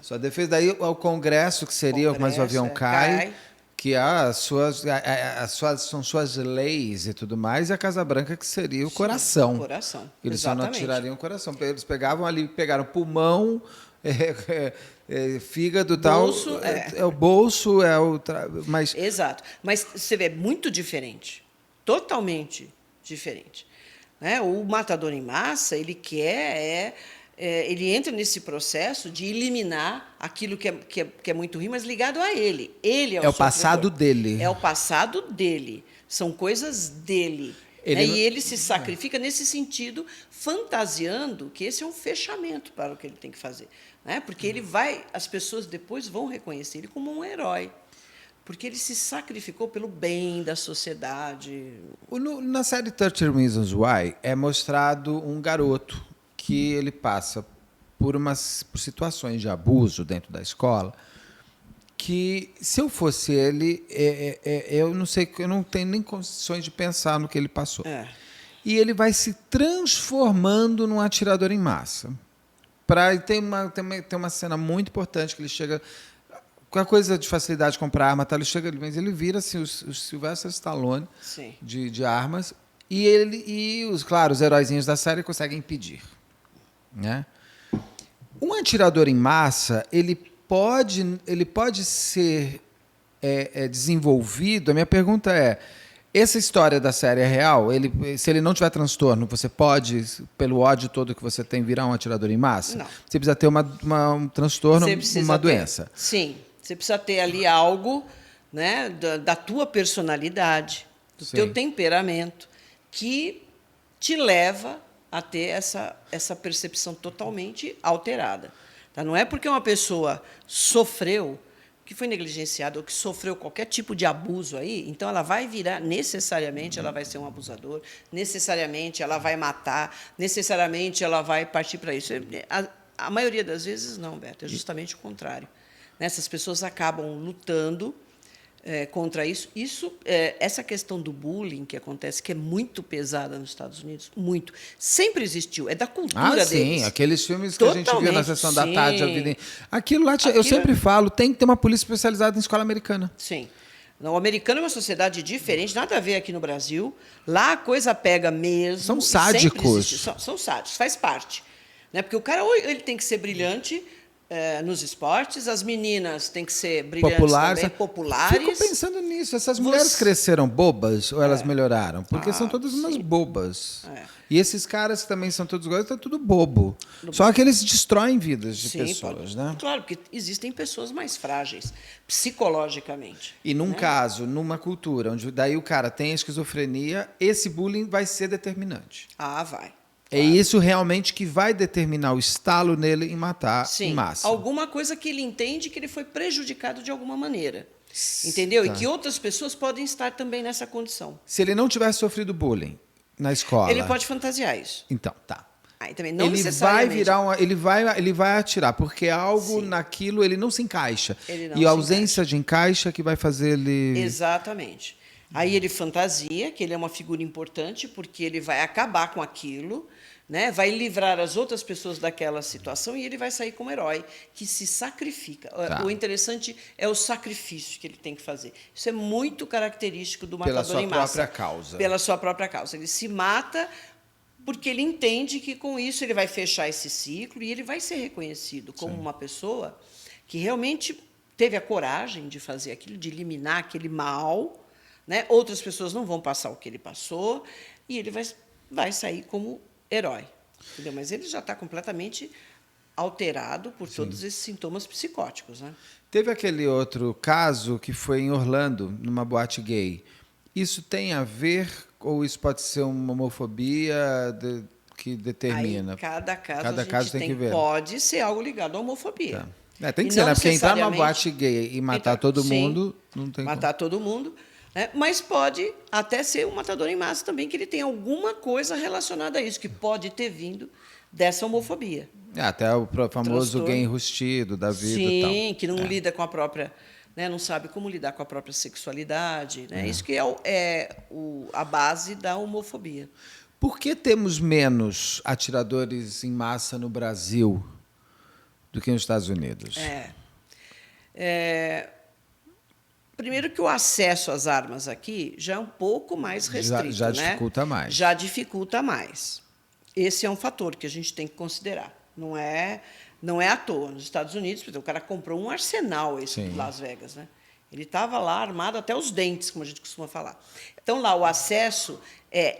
Sua defesa. Daí o Congresso, que seria, mas o avião cai. Que são suas leis e tudo mais, e a Casa Branca, que seria o coração. O coração. Eles só não atirariam o coração. Eles pegaram pulmão, fígado e tal. O bolso, mas... Exato. Mas você vê, muito diferente. Totalmente diferente. Né? O matador em massa, ele quer... ele entra nesse processo de eliminar aquilo que é muito ruim, mas ligado a ele. Ele é o passado dele. É o passado dele. São coisas dele. E ele se sacrifica nesse sentido, fantasiando que esse é um fechamento para o que ele tem que fazer. Né? Porque as pessoas depois vão reconhecer ele como um herói. Porque ele se sacrificou pelo bem da sociedade. Na série 13 Reasons Why é mostrado um garoto que ele passa por situações de abuso dentro da escola, que, se eu fosse ele, eu não sei, eu não tenho nem condições de pensar no que ele passou. E ele vai se transformando num atirador em massa. Tem uma cena muito importante que ele chega... Com a coisa de facilidade de comprar arma, mas ele vira assim, o Sylvester Stallone de armas, e os heróizinhos da série conseguem impedir. Né? Um atirador em massa, ele pode ser desenvolvido. A minha pergunta é: essa história da série é real? Se ele não tiver transtorno, você pode, pelo ódio todo que você tem, virar um atirador em massa? Não. Você precisa ter um transtorno, uma doença. Sim, você precisa ter ali algo, né, da tua personalidade, do teu temperamento, que te leva a ter essa percepção totalmente alterada. Tá? Não é porque uma pessoa sofreu, que foi negligenciada ou que sofreu qualquer tipo de abuso aí, então ela vai virar, necessariamente, ela vai ser um abusador, necessariamente ela vai matar, necessariamente ela vai partir para isso. A maioria das vezes não, Beto, é justamente o contrário. Essas pessoas acabam lutando contra isso. Essa questão do bullying que acontece, que é muito pesada nos Estados Unidos, muito. Sempre existiu, é da cultura deles. Sim, aqueles filmes que a gente viu na sessão da tarde. Aquilo lá, eu sempre falo, tem que ter uma polícia especializada em escola americana. Sim. Não, o americano é uma sociedade diferente, nada a ver aqui no Brasil. Lá a coisa pega mesmo. São sádicos. São sádicos, faz parte. Né? Porque o cara, ou ele tem que ser brilhante, nos esportes, as meninas têm que ser brilhantes também, populares. Fico pensando nisso. Essas mulheres cresceram bobas ou elas melhoraram? Porque são todas umas bobas. E esses caras que também são todos iguais, estão tudo bobo. Só que eles destroem vidas de pessoas, né? Claro, porque existem pessoas mais frágeis, psicologicamente. E num caso, numa cultura, onde daí o cara tem a esquizofrenia, esse bullying vai ser determinante. Vai. É isso realmente que vai determinar o estalo nele em matar em massa. Alguma coisa que ele entende que ele foi prejudicado de alguma maneira. Entendeu? E que outras pessoas podem estar também nessa condição. Se ele não tivesse sofrido bullying na escola... Ele pode fantasiar isso. Então, tá. Aí também não ele vai virar ele vai atirar, porque algo naquilo ele não se encaixa. E a ausência de encaixa que vai fazer ele... Exatamente. Aí ele fantasia que ele é uma figura importante, porque ele vai acabar com aquilo, né? Vai livrar as outras pessoas daquela situação e ele vai sair como herói, que se sacrifica. O interessante é o sacrifício que ele tem que fazer. Isso é muito característico do matador em massa. Pela sua própria causa. Pela sua própria causa. Ele se mata porque ele entende que, com isso, ele vai fechar esse ciclo e ele vai ser reconhecido como uma pessoa que realmente teve a coragem de fazer aquilo, de eliminar aquele mal, né? Outras pessoas não vão passar o que ele passou e ele vai sair como herói. Entendeu? Mas ele já está completamente alterado por todos esses sintomas psicóticos. Né? Teve aquele outro caso que foi em Orlando, numa boate gay. Isso tem a ver, ou isso pode ser uma homofobia que determina? Aí, cada caso tem que ver. Pode ser algo ligado à homofobia. Tá. Tem que ser, né? Porque entrar numa boate gay e matar todo mundo, não tem matar todo mundo. Mas pode até ser um matador em massa também, que ele tem alguma coisa relacionada a isso, que pode ter vindo dessa homofobia. Até o famoso gay enrustido da vida. Sim, que não lida com a própria... Né, não sabe como lidar com a própria sexualidade. Né? Isso que é a base da homofobia. Por que temos menos atiradores em massa no Brasil do que nos Estados Unidos? Primeiro que o acesso às armas aqui já é um pouco mais restrito. Já dificulta mais. Já dificulta mais. Esse é um fator que a gente tem que considerar. Não é à toa. Nos Estados Unidos, por exemplo, o cara comprou um arsenal de Las Vegas. Né? Ele estava lá armado até os dentes, como a gente costuma falar. Então, lá, o acesso...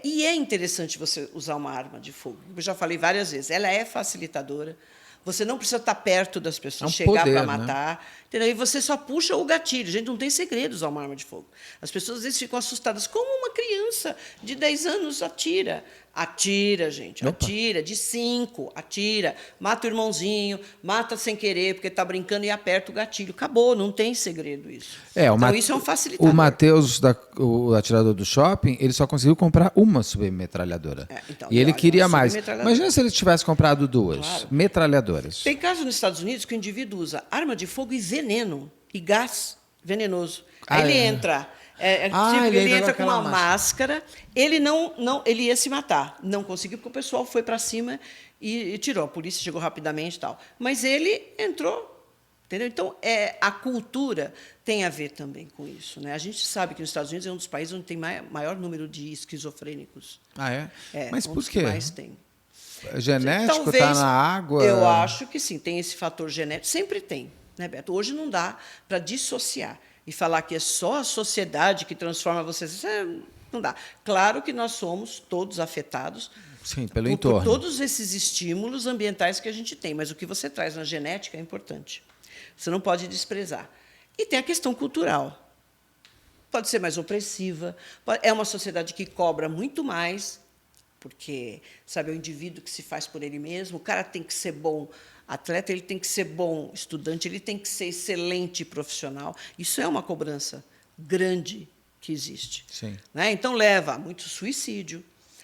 E é interessante você usar uma arma de fogo. Eu já falei várias vezes. Ela é facilitadora. Você não precisa estar perto das pessoas, chegar para matar. Né? Entendeu? E você só puxa o gatilho. Gente, não tem segredo usar uma arma de fogo. As pessoas, às vezes, ficam assustadas. Como uma criança de 10 anos atira? Atira, gente. Opa. Atira. De 5, atira. Mata o irmãozinho, mata sem querer, porque está brincando e aperta o gatilho. Acabou, não tem segredo isso. Então, isso é um facilitador. O Matheus, o atirador do shopping, ele só conseguiu comprar uma submetralhadora. E ele queria mais. Imagina se ele tivesse comprado 2 metralhadoras. Tem casos nos Estados Unidos que o indivíduo usa arma de fogo e veneno, e gás venenoso. Aí ele entra... ele entra com uma máscara. Ele ele ia se matar. Não conseguiu, porque o pessoal foi para cima e tirou. A polícia chegou rapidamente e tal. Mas ele entrou. Entendeu? Então, a cultura tem a ver também com isso. Né? A gente sabe que nos Estados Unidos é um dos países onde tem maior número de esquizofrênicos. Mas por quê? Mais tem. Genético? Está na água? Eu acho que sim, tem esse fator genético. Sempre tem, né, Beto? Hoje não dá para dissociar e falar que é só a sociedade que transforma vocês. Não dá. Claro que nós somos todos afetados pelo entorno. Por todos esses estímulos ambientais que a gente tem, mas o que você traz na genética é importante. Você não pode desprezar. E tem a questão cultural. Pode ser mais opressiva, é uma sociedade que cobra muito mais, porque, sabe, é o indivíduo que se faz por ele mesmo, o cara tem que ser bom atleta, ele tem que ser bom estudante, ele tem que ser excelente profissional. Isso é uma cobrança grande que existe. Né? Então, leva a muito suicídio,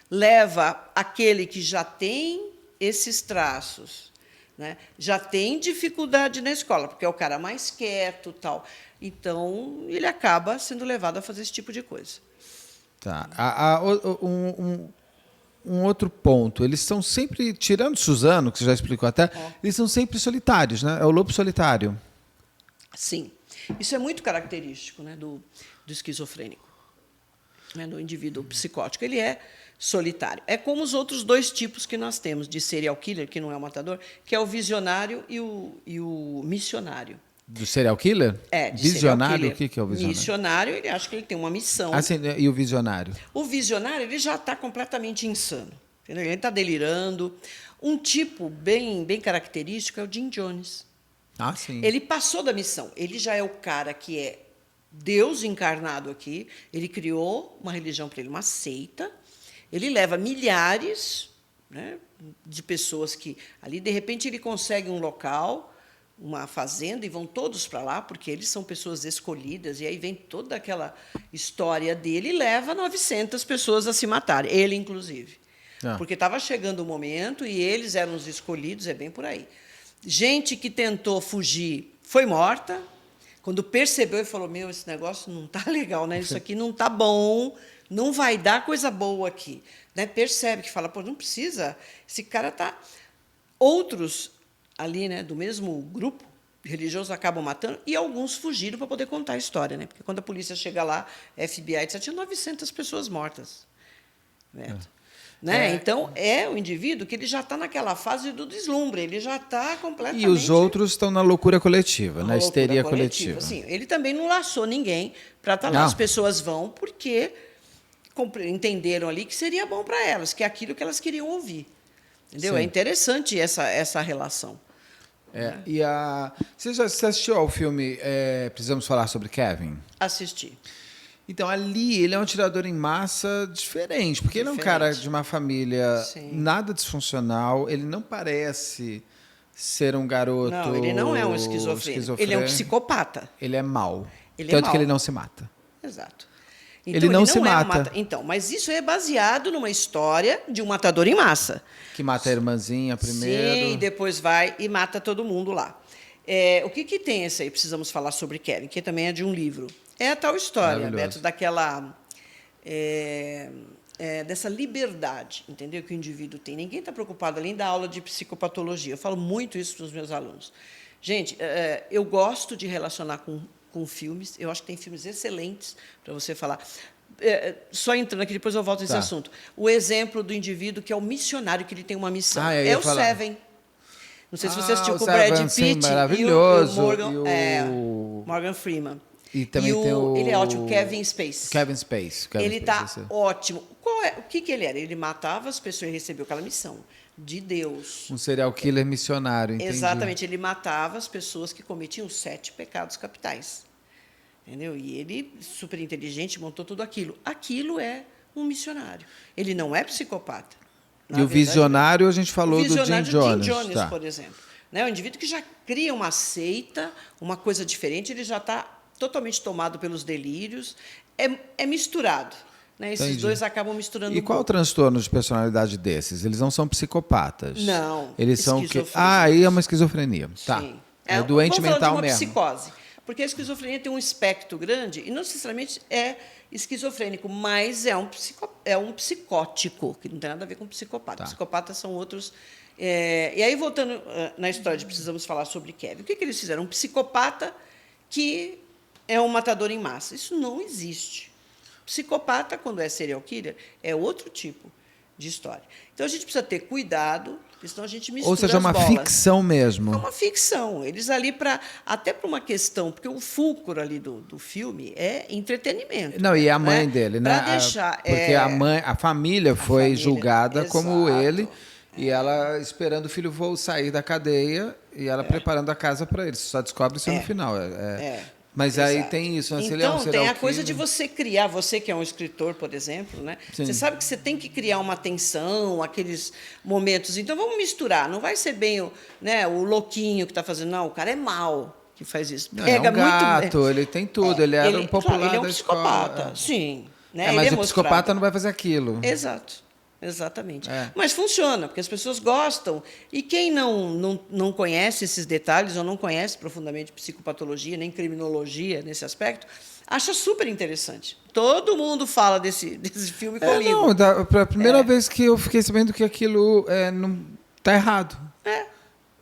leva aquele que já tem esses traços, né? Já tem dificuldade na escola, porque é o cara mais quieto, tal. Então, ele acaba sendo levado a fazer esse tipo de coisa. Tá. Um outro ponto, eles são sempre, tirando Suzano, que você já explicou até, eles são sempre solitários, né? É o lobo solitário. Sim. Isso é muito característico, né, do esquizofrênico. né, do indivíduo psicótico. Ele é solitário. É como os outros dois tipos que nós temos de serial killer, que não é o matador, que é o visionário e o missionário. Do serial killer? De visionário? Serial killer. O que é o visionário? Missionário, ele acha que ele tem uma missão. Sim, e o visionário? O visionário, ele já está completamente insano. Entendeu? Ele está delirando. Um tipo bem característico é o Jim Jones. Sim. Ele passou da missão. Ele já é o cara que é Deus encarnado aqui. Ele criou uma religião para ele, uma seita. Ele leva milhares, né, de pessoas que ali, de repente, ele consegue um local, uma fazenda, e vão todos para lá, porque eles são pessoas escolhidas, e aí vem toda aquela história dele e leva 900 pessoas a se matarem, ele, inclusive. Porque estava chegando o momento e eles eram os escolhidos, é bem por aí. Gente que tentou fugir foi morta. Quando percebeu e falou, esse negócio não está legal, né? Isso aqui não está bom, não vai dar coisa boa aqui. Né? Percebe que fala, não precisa, esse cara está... Outros ali, né, do mesmo grupo religioso acabam matando, e alguns fugiram para poder contar a história. Né? Porque quando a polícia chega lá, FBI, tinha 900 pessoas mortas. Né? Então, é o indivíduo que ele já está naquela fase do deslumbre, ele já está completamente... E os outros estão na loucura coletiva, na histeria coletiva. Sim, ele também não laçou ninguém para estar lá. As pessoas vão porque entenderam ali que seria bom para elas, que é aquilo que elas queriam ouvir. Entendeu? Sim. É interessante essa relação. Você já assistiu ao filme Precisamos Falar sobre Kevin? Assisti. Então, ali, ele é um atirador em massa diferente, porque ele é um cara de uma família nada disfuncional, ele não parece ser um garoto... Não, ele não é um esquizofrênico. Ele é um psicopata. Ele é mau. Tanto que ele não se mata. Exato. Então, ele não se mata. Então, mas isso é baseado numa história de um matador em massa. Que mata a irmãzinha primeiro. Sim, depois vai e mata todo mundo lá. O que tem esse aí? Precisamos falar sobre Kevin, que também é de um livro. É a tal história, Beto, daquela... dessa liberdade, entendeu? Que o indivíduo tem. Ninguém está preocupado, além da aula de psicopatologia. Eu falo muito isso para os meus alunos. Gente, eu gosto de relacionar com filmes. Eu acho que tem filmes excelentes para você falar. Só entrando aqui, depois eu volto nesse assunto. O exemplo do indivíduo que é o missionário, que ele tem uma missão. É o Seven. Não sei se você assistiu com o Brad Pitt e o Morgan Freeman. E também tem ele é ótimo, Kevin Spacey. Ele está ótimo. O que ele era? Ele matava as pessoas e recebeu aquela missão de Deus. Um serial killer missionário, entendi. Exatamente, ele matava as pessoas que cometiam 7 pecados capitais. Entendeu? E ele, super inteligente, montou tudo aquilo. Aquilo é um missionário. Ele não é psicopata. E o visionário, a gente falou do Jim Jones. Por exemplo. Né? O indivíduo que já cria uma seita, uma coisa diferente, ele já está totalmente tomado pelos delírios, é misturado. Né? Esses dois acabam misturando. E qual o transtorno de personalidade desses? Eles não são psicopatas. Não. Eles são aí é uma esquizofrenia. Sim. Tá. É doente mental mesmo. Psicose. Porque a esquizofrenia tem um espectro grande e não necessariamente é esquizofrênico, mas é um psicótico, que não tem nada a ver com psicopata. Psicopatas são outros. E aí, voltando na história de Precisamos Falar sobre Kevin, o que eles fizeram? Um psicopata que é um matador em massa. Isso não existe. Psicopata, quando é serial killer, é outro tipo de história. Então, a gente precisa ter cuidado, porque senão a gente mistura. Ou seja, uma ficção mesmo. É uma ficção. Eles ali, até para uma questão, porque o fulcro ali do filme é entretenimento. Não, e a mãe dele, né? Para deixar. Porque a família foi julgada como ele. E ela esperando o filho sair da cadeia e ela preparando a casa para ele. Você só descobre isso no final. Mas aí tem isso. Então, tem a coisa de você criar, você que é um escritor, por exemplo, né? Você sabe que você tem que criar uma tensão, aqueles momentos. Então, vamos misturar. Não vai ser bem o louquinho que está fazendo. Não, o cara é mau que faz isso. Pega gato, muito... ele tem tudo. Ele era um popular ele é um psicopata, sim. Né? Mas o psicopata não vai fazer aquilo. Exato. Exatamente. Mas funciona, porque as pessoas gostam. E quem não conhece esses detalhes, ou não conhece profundamente psicopatologia, nem criminologia nesse aspecto, acha super interessante. Todo mundo fala desse filme comigo. A primeira vez que eu fiquei sabendo que aquilo não está errado.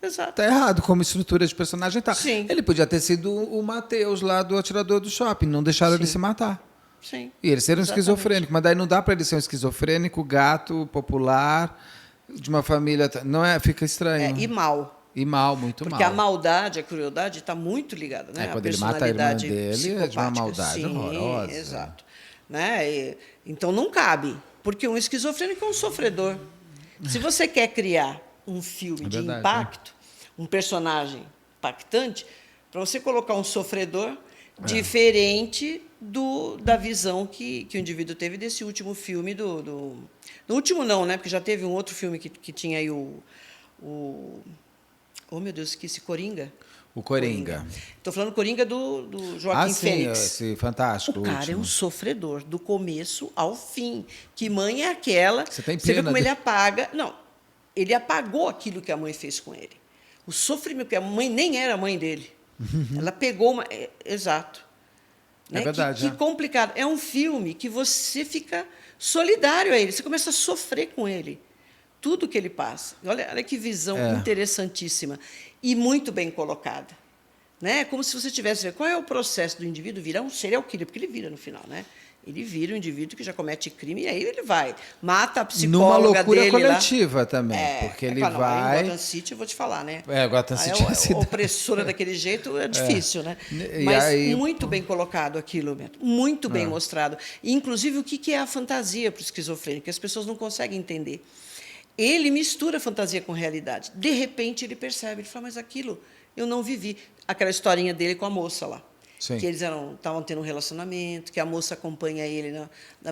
Exato. Está errado como estrutura de personagem. Sim. Ele podia ter sido o Matheus lá do Atirador do Shopping. Não deixaram ele se matar. Sim. E ele ser um esquizofrênico, mas daí não dá para ele ser um esquizofrênico, gato, popular, de uma família... Não é? Fica estranho. E mal. E mal, muito mal. Porque a maldade, a crueldade está muito ligada, né? Quando ele mata a irmã dele, é de uma maldade horrorosa. Exato. Né? Então não cabe, porque um esquizofrênico é um sofredor. Se você quer criar um filme de impacto, um personagem impactante, para você colocar um sofredor diferente da visão que o indivíduo teve desse último filme do último não, né? Porque já teve um outro filme que tinha aí o oh, meu Deus, esqueci, Coringa. O Coringa. Estou falando Coringa do Joaquim Fênix. Sim, fantástico. O cara é um sofredor, do começo ao fim. Que mãe é aquela? Você tem pena. Você vê como ele apaga... Não, ele apagou aquilo que a mãe fez com ele. O sofrimento, porque a mãe nem era a mãe dele. Ela pegou uma... exato. É verdade. Que complicado. É um filme que você fica solidário a ele. Você começa a sofrer com ele. Tudo que ele passa. Olha que visão interessantíssima. E muito bem colocada. Né? Como se você tivesse... Qual é o processo do indivíduo virar um serial killer? Porque ele vira no final, né? Ele vira um indivíduo que já comete crime e aí ele vai. Mata a psicóloga dele. Numa loucura coletiva também. Porque ele vai... Em Gotham City, eu vou te falar, né? Gotham City é a opressora daquele jeito é difícil, né? Mas aí... muito bem colocado aquilo, Beto. Muito bem mostrado. E, inclusive, o que é a fantasia para o esquizofrênico? Que as pessoas não conseguem entender. Ele mistura fantasia com realidade. De repente, ele percebe. Ele fala, mas aquilo eu não vivi. Aquela historinha dele com a moça lá. Sim. Que eles estavam tendo um relacionamento, que a moça acompanha ele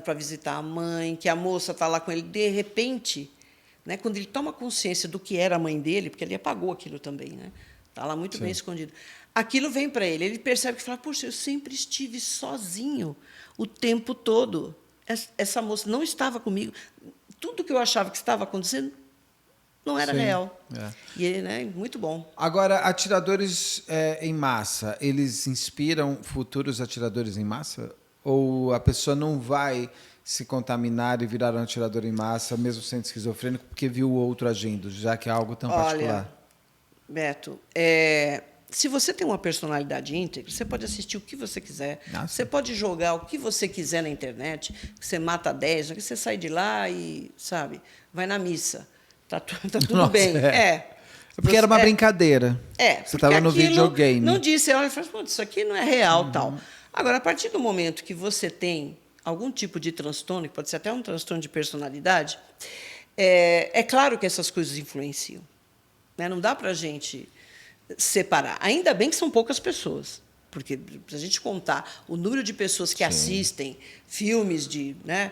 para visitar a mãe, que a moça está lá com ele. De repente, né, quando ele toma consciência do que era a mãe dele, porque ele apagou aquilo também, né? Está lá muito bem escondido. Aquilo vem para ele. Ele percebe que fala, poxa, eu sempre estive sozinho o tempo todo. Essa moça não estava comigo. Tudo que eu achava que estava acontecendo não era real. E ele, né, muito bom. Agora, atiradores em massa, eles inspiram futuros atiradores em massa? Ou a pessoa não vai se contaminar e virar um atirador em massa, mesmo sendo esquizofrênico, porque viu o outro agindo, já que é algo tão particular? Beto, se você tem uma personalidade íntegra, você pode assistir o que você quiser, você pode jogar o que você quiser na internet, que você mata 10, que você sai de lá e, sabe, vai na missa. Tá tudo bem. Porque era uma brincadeira. Você estava no videogame. Não disse, olha, isso aqui não é real, tal. Agora, a partir do momento que você tem algum tipo de transtorno, que pode ser até um transtorno de personalidade, é claro que essas coisas influenciam. Né? Não dá para a gente separar. Ainda bem que são poucas pessoas. Porque, para a gente contar o número de pessoas que assistem filmes de... né,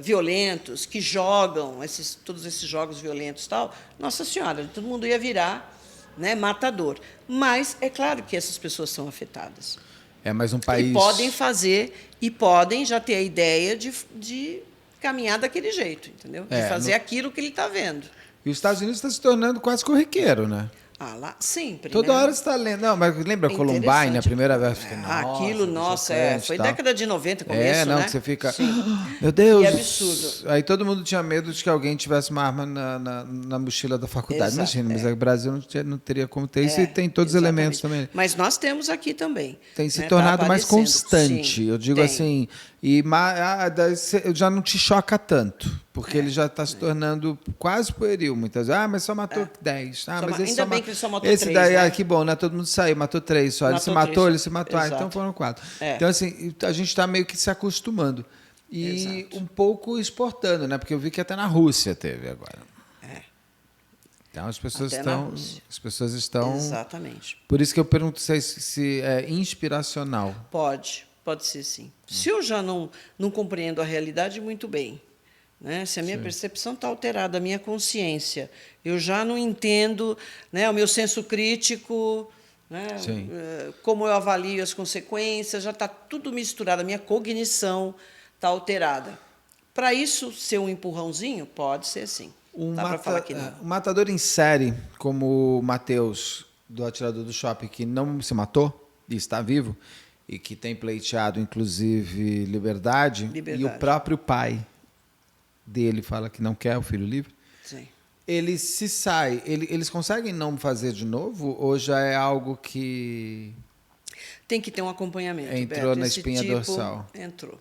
violentos, que jogam todos esses jogos violentos e tal, Nossa Senhora, todo mundo ia virar, né, matador. Mas é claro que essas pessoas são afetadas. Mas um país... E podem fazer, e podem já ter a ideia de caminhar daquele jeito, entendeu? De fazer aquilo que ele está vendo. E os Estados Unidos está se tornando quase corriqueiro, né? Lá sempre. Toda né? hora você está lendo. Não, mas lembra Columbine, a primeira vez? Aquilo, foi década de 90, começo, né? Que você fica... Meu Deus! Que absurdo. Aí todo mundo tinha medo de que alguém tivesse uma arma na mochila da faculdade. Imagina, mas o Brasil não teria como ter isso e tem todos os elementos também. Mas nós temos aqui também. Tem se tornado mais constante. Sim, eu digo assim... já não te choca tanto, porque ele já está se tornando quase pueril muitas vezes. Mas só matou 10. Mas ainda bem que ele só matou 3. Daí, né? que bom, né? Todo mundo saiu, matou 3 só. Ele se matou. Então foram 4. Então, assim, a gente está meio que se acostumando. E um pouco exportando, né? Porque eu vi que até na Rússia teve agora. Então as pessoas estão. Exatamente. Por isso que eu pergunto se é inspiracional. Pode ser sim. Se eu já não compreendo a realidade, muito bem. Né? Se a minha percepção está alterada, a minha consciência, eu já não entendo, né, o meu senso crítico, né, como eu avalio as consequências, já está tudo misturado, a minha cognição está alterada. Para isso ser um empurrãozinho, pode ser sim. Dá para falar que não. Um matador em série, como o Matheus, do Atirador do Shopping, que não se matou e está vivo, e que tem pleiteado, inclusive, liberdade. E o próprio pai dele fala que não quer o filho livre. Sim. Ele se sai. Eles conseguem não fazer de novo? Ou já é algo que... Tem que ter um acompanhamento. Entrou na espinha dorsal. Entrou.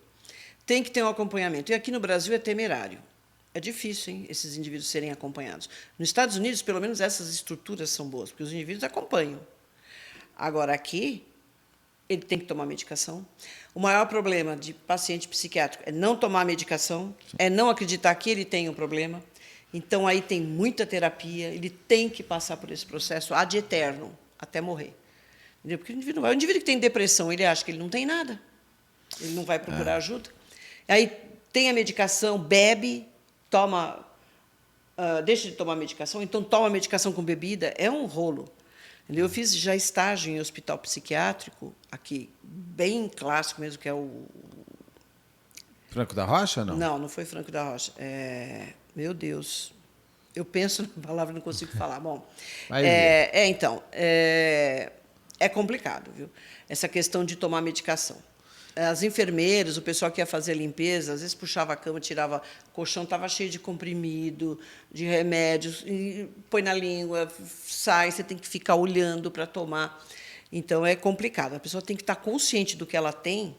Tem que ter um acompanhamento. E aqui no Brasil é temerário. É difícil, hein, esses indivíduos serem acompanhados. Nos Estados Unidos, pelo menos, essas estruturas são boas, porque os indivíduos acompanham. Agora, aqui, ele tem que tomar medicação. O maior problema de paciente psiquiátrico é não tomar medicação, é não acreditar que ele tem um problema. Então, aí tem muita terapia, ele tem que passar por esse processo ad eterno, até morrer. Entendeu? Porque o indivíduo que tem depressão, ele acha que ele não tem nada, ele não vai procurar ajuda. Aí tem a medicação, bebe, toma, deixa de tomar medicação, então toma medicação com bebida, é um rolo. Eu fiz já estágio em hospital psiquiátrico, aqui, bem clássico mesmo, que é o... Franco da Rocha, não? Não, não foi Franco da Rocha. Meu Deus, eu penso na palavra e não consigo falar. Bom, então, é complicado, viu? Essa questão de tomar medicação. As enfermeiras, o pessoal que ia fazer a limpeza, às vezes puxava a cama, tirava o colchão, estava cheio de comprimido, de remédios, e põe na língua, sai, você tem que ficar olhando para tomar. Então, é complicado. A pessoa tem que estar consciente do que ela tem.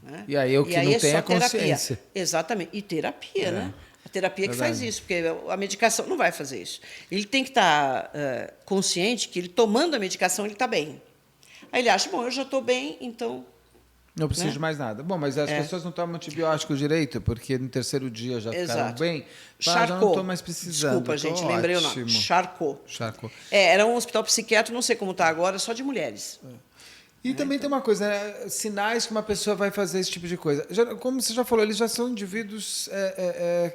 Né? E aí, o que não tem é consciência. Exatamente. E terapia, né? A terapia que faz isso, porque a medicação não vai fazer isso. Ele tem que estar consciente que ele, tomando a medicação, ele está bem. Aí ele acha, bom, eu já estou bem, então... Não preciso de mais nada. Bom, mas as pessoas não tomam antibiótico direito, porque no terceiro dia já ficaram bem. Já não estou mais precisando. Desculpa, gente, lembrei o nome. Charcot. Era um hospital psiquiátrico, não sei como está agora, só de mulheres. E também tem uma coisa, né? Sinais que uma pessoa vai fazer esse tipo de coisa. Como você já falou, eles já são indivíduos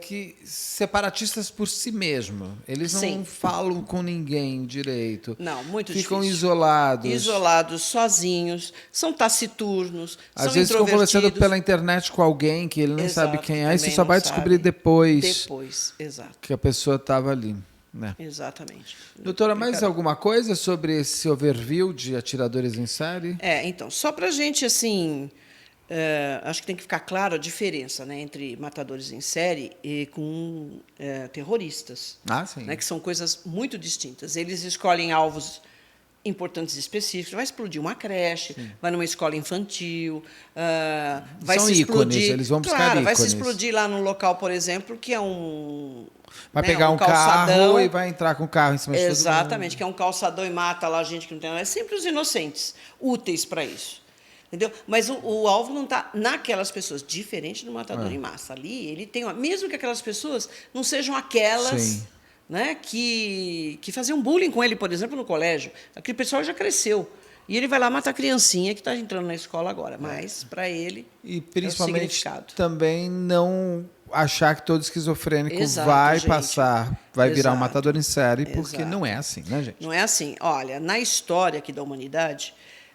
que separatistas por si mesmos. Eles não falam com ninguém direito. Não, muito Ficam difícil. Isolados. Isolados, sozinhos, são taciturnos, Às vezes ficam conversando pela internet com alguém que ele nem sabe quem é. E você só vai descobrir depois. Depois, exato. Que a pessoa estava ali. Né? Exatamente. Doutora, mais alguma coisa sobre esse overview de atiradores em série? Então, só para a gente, assim, acho que tem que ficar claro a diferença, né, entre matadores em série e com terroristas. Sim. Né, que são coisas muito distintas. Eles escolhem alvos importantes e específicos. Vai explodir uma creche, vai numa escola infantil, vai são se explodir. Ícones, eles vão buscar ícones. Vai se explodir lá num local, por exemplo, que é um... Vai pegar um carro e vai entrar com o carro em cima de todo mundo. Exatamente, que é um calçadão e mata lá gente que não tem nada. É sempre os inocentes, úteis para isso. Entendeu? Mas o alvo não está naquelas pessoas, diferente do matador em massa. Ali, ele tem... Mesmo que aquelas pessoas não sejam aquelas... Né, que faziam bullying com ele, por exemplo, no colégio. Aquele pessoal já cresceu. E ele vai lá matar a criancinha que está entrando na escola agora. Mas, para ele, e principalmente também não achar que todo esquizofrênico vai virar um matador em série, porque não é assim, né, gente? Não é assim. Olha, na história aqui da humanidade,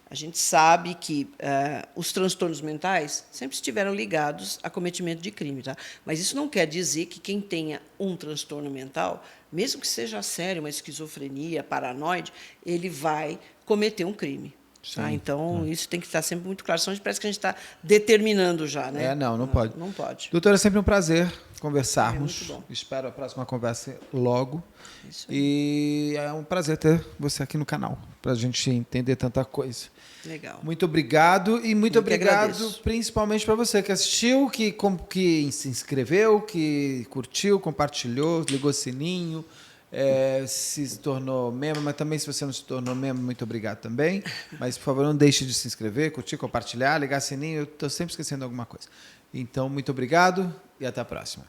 a gente sabe que os transtornos mentais sempre estiveram ligados a cometimento de crime, tá? Mas isso não quer dizer que quem tenha um transtorno mental, mesmo que seja sério, uma esquizofrenia, paranoide, ele vai cometer um crime. Tá? Então, isso tem que estar sempre muito claro. Senão parece que a gente está determinando já, né? Não pode. Não pode. Doutora, é sempre um prazer conversarmos. Muito bom. Espero a próxima conversa logo. Isso aí. E é um prazer ter você aqui no canal, para a gente entender tanta coisa. Legal. Muito obrigado e muito obrigado principalmente para você que assistiu, que se inscreveu, que curtiu, compartilhou, ligou o sininho, se tornou membro, mas também se você não se tornou membro, muito obrigado também. Mas, por favor, não deixe de se inscrever, curtir, compartilhar, ligar o sininho, eu estou sempre esquecendo alguma coisa. Então, muito obrigado e até a próxima.